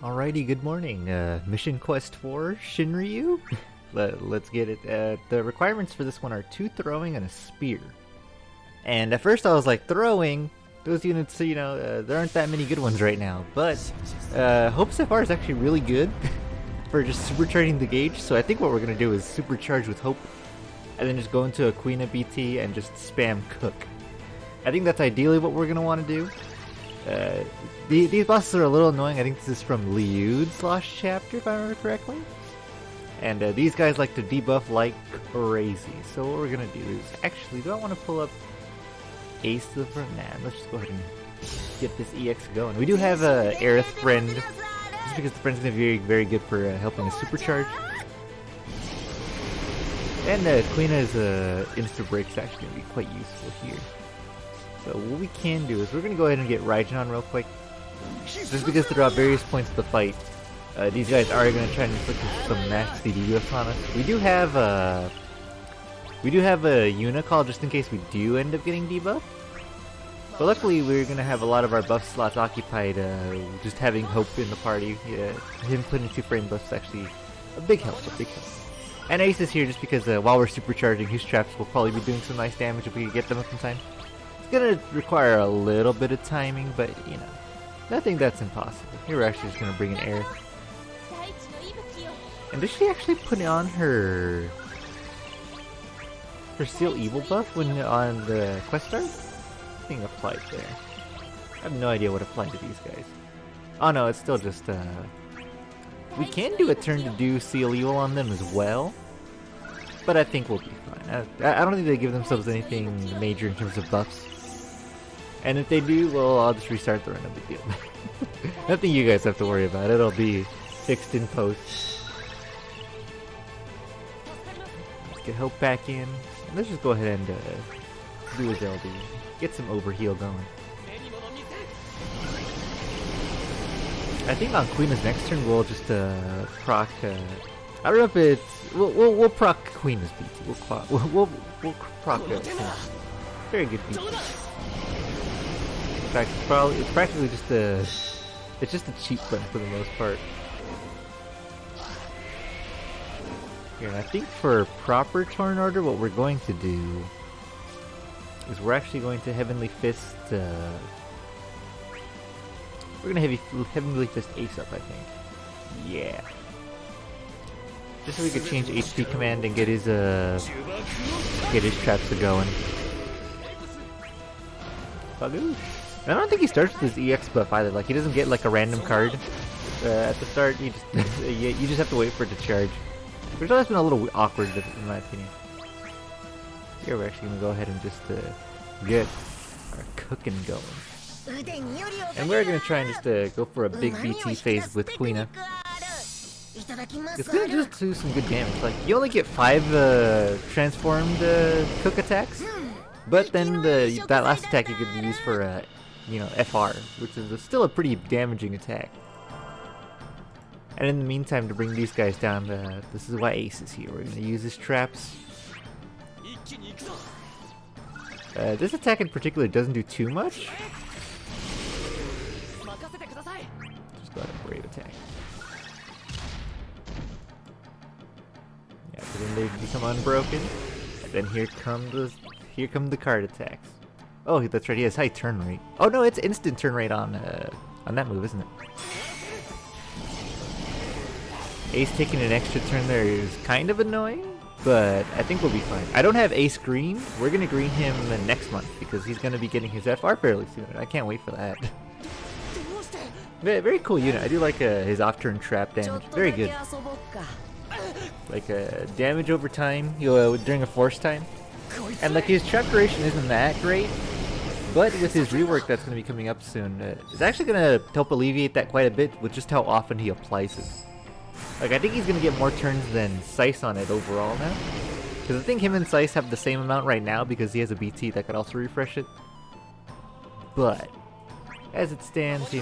Alrighty, good morning. Mission Quest 4, Shinryu? Let's get it. The requirements for this one are 2 throwing and a spear. And at first I was like, throwing? Those units, there aren't that many good ones right now. But Hope Safar is actually really good for just supercharging the gauge. So I think what we're going to do is supercharge with Hope. And then just go into a Quina BT and just spam Cook. I think that's ideally what we're going to want to do. These bosses are a little annoying. I think this is from Liud's Lost Chapter, if I remember correctly. And these guys like to debuff like crazy. So what we're going to do is... Actually, do I want to pull up Ace to the front? Nah, let's just go ahead and get this EX going. We do have Aerith Friend, just because the friend's going to be very, very good for helping us supercharge. And Quina's Insta Break is actually going to be quite useful here. So what we can do is we're going to go ahead and get Raijin on real quick. Just because throughout various points of the fight, these guys are going to try and inflict some max CD buffs on us. We do have a Unicall just in case we do end up getting debuffed. But luckily we're going to have a lot of our buff slots occupied, just having Hope in the party. Him putting 2 frame buffs is actually a big help, And Ace is here just because while we're supercharging, his traps will probably be doing some nice damage if we can get them up in time. It's gonna require a little bit of timing, but nothing that's impossible. Here we're actually just gonna bring in Aerith. And does she actually put on her Seal Evil buff when on the quest start? Nothing applied there. I have no idea what applied to these guys. Oh no, it's still just we can do a turn to do Seal Evil on them as well, but I think we'll be fine. I don't think they give themselves anything major in terms of buffs. And if they do, well, I'll just restart the run, no big deal. Nothing you guys have to worry about. It'll be fixed in post. Let's get Hope back in. And let's just go ahead and do his LD. Get some overheal going. I think on Quina's next turn we'll just proc. I don't know if it's we'll proc Quina's BT. We'll proc very good BT. In fact, it's practically just a cheat button for the most part. Here, and I think for proper turn order, what we're going to do is we're actually going to Heavenly Fist. We're gonna Heavenly Fist Ace up, I think. Yeah. Just so we could change HP command and get his traps going. Bagoo. I don't think he starts with his EX buff either. Like, he doesn't get like a random card at the start. You just you just have to wait for it to charge, which has been a little awkward in my opinion. Here we're actually gonna go ahead and just get our cooking going, and we're gonna try and just go for a big BT phase with Quina. It's gonna just do some good damage. Like, you only get 5 transformed cook attacks, but then that last attack you could use for FR, which is still a pretty damaging attack. And in the meantime, to bring these guys down, this is why Ace is here. We're going to use his traps. This attack in particular doesn't do too much. Just go ahead and Brave attack. Yeah, but then they become unbroken. And then here come the card attacks. Oh, that's right, he has high turn rate. Oh no, it's instant turn rate on that move, isn't it? Ace taking an extra turn there is kind of annoying, but I think we'll be fine. I don't have Ace green. We're going to green him next month because he's going to be getting his FR fairly soon. I can't wait for that. Very cool unit. I do like his off-turn trap damage. Very good. Like damage over time during a force time. And like his trap duration isn't that great, but with his rework that's going to be coming up soon, it's actually going to help alleviate that quite a bit with just how often he applies it. Like, I think he's going to get more turns than Seiss on it overall now. Because I think him and Seiss have the same amount right now because he has a BT that could also refresh it. But, as it stands,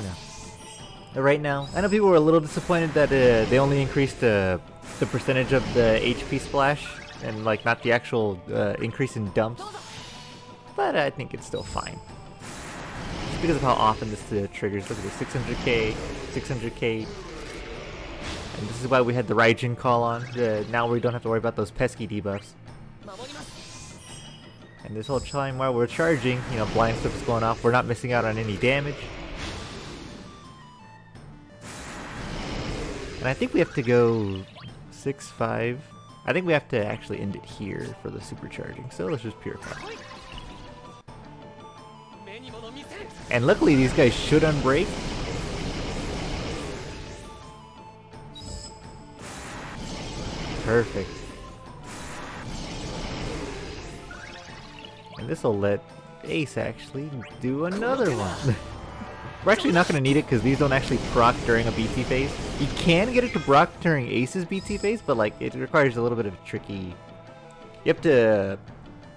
right now, I know people were a little disappointed that they only increased the percentage of the HP splash and like not the actual increase in dumps. But I think it's still fine. Just because of how often this triggers. Look at this, 600k, 600k. And this is why we had the Raijin call on. Now we don't have to worry about those pesky debuffs. And this whole time while we're charging, you know, blind stuff's going off. We're not missing out on any damage. And I think we have to go 6-5. I think we have to actually end it here for the supercharging. So let's just purify. And luckily these guys should unbreak. Perfect. And this will let Ace actually do another one. We're actually not going to need it because these don't actually proc during a BT phase. You can get it to proc during Ace's BT phase, but like it requires a little bit of a tricky. You have to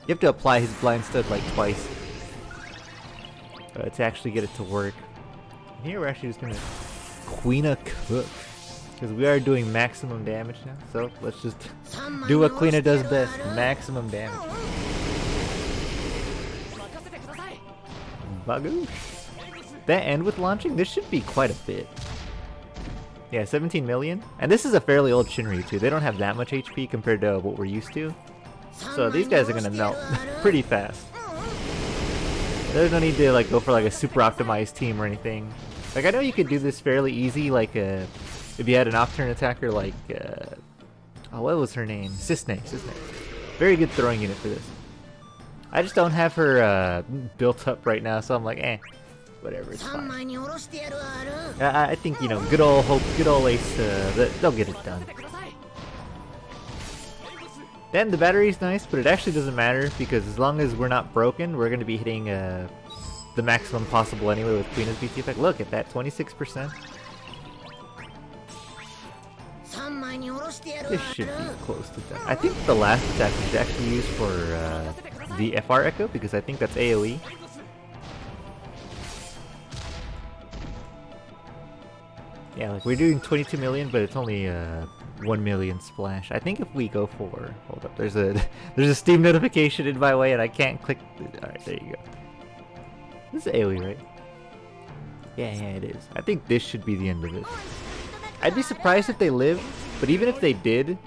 apply his blind stud like twice to actually get it to work. And here we're actually just going to Quina cook. Because we are doing maximum damage now, so let's just do what Quina does best, maximum damage. Bagoosh. That end with launching, this should be quite a bit. Yeah, 17 million. And this is a fairly old Shinryu too, they don't have that much HP compared to what we're used to. So these guys are gonna melt pretty fast. There's no need to like go for like a super optimized team or anything. Like I know you could do this fairly easy, like if you had an off-turn attacker like, oh, what was her name? Cisne. Very good throwing unit for this. I just don't have her built up right now, so I'm like, whatever, it's fine. I think, you know, good old Hope, good old Ace, they'll get it done. Then the battery's nice, but it actually doesn't matter, because as long as we're not broken, we're going to be hitting the maximum possible anyway with Quina's BT effect. Look at that, 26%. This should be close to that. I think the last attack is actually used for the FR Echo, because I think that's AoE. Yeah, like we're doing 22 million, but it's only 1 million splash. I think if we go for... Hold up, there's a Steam notification in my way and I can't click... Alright, there you go. This is AoE, right? Yeah, it is. I think this should be the end of it. I'd be surprised if they live, but even if they did,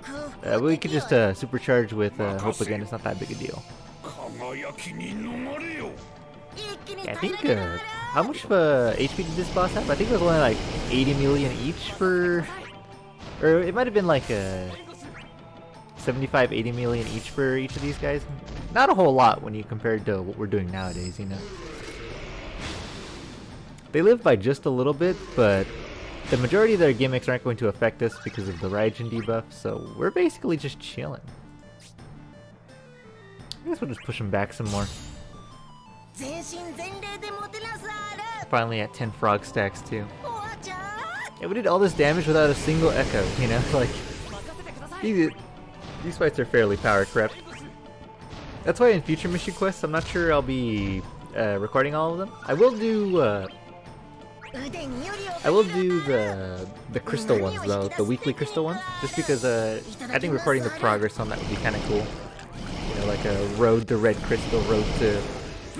we could just supercharge with Hope again. It's not that big a deal. Yeah, I think, how much of HP did this boss have? I think it was only like 80 million each for... Or it might have been like 75, 80 million each for each of these guys. Not a whole lot when you compare it to what we're doing nowadays, you know. They live by just a little bit, but the majority of their gimmicks aren't going to affect us because of the Raijin debuff, so we're basically just chilling. I guess we'll just push them back some more. Finally at 10 frog stacks too. Yeah, we did all this damage without a single echo, you know, like these fights are fairly power crept. That's why in future mission quests, I'm not sure I'll be recording all of them. I will do the crystal ones though, the weekly crystal ones, just because I think recording the progress on that would be kind of cool. You know, like a road to red crystal, road to...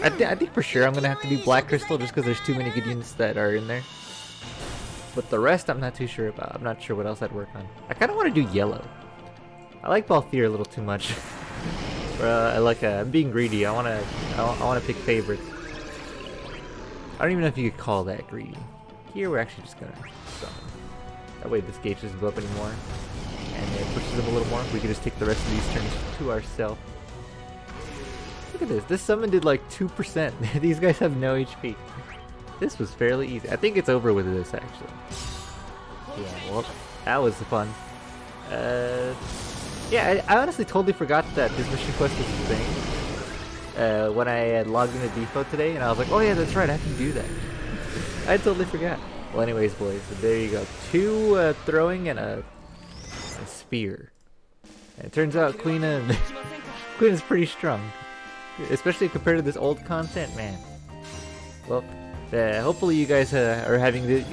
I think for sure I'm gonna have to do black crystal just because there's too many good units that are in there. But the rest I'm not too sure about. I'm not sure what else I'd work on. I kind of want to do yellow. I like Balthier a little too much. I'm being greedy. I wanna pick favorites. I don't even know if you could call that greedy. Here we're actually just gonna summon. That way this gauge doesn't go up anymore. And it pushes them a little more. We can just take the rest of these turns to ourselves. Look at this. This summon did like 2%. These guys have no HP. This was fairly easy. I think it's over with this actually. Yeah, well, that was fun. Yeah, I honestly totally forgot that this mission quest was a thing. When I had logged into DFFOO today, and I was like, oh yeah, that's right, I can do that. I totally forgot. Well, anyways, boys, so there you go. 2 throwing and a spear. And it turns out Quina's pretty strong, especially compared to this old content, man. Well, hopefully you guys are having an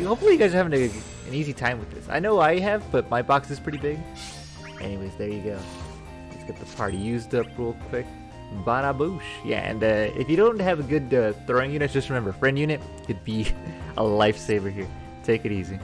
easy time with this. I know I have, but my box is pretty big. Anyways, there you go. Let's get the party used up real quick. Bada boosh. Yeah, and if you don't have a good throwing unit, just remember, friend unit could be a lifesaver here. Take it easy.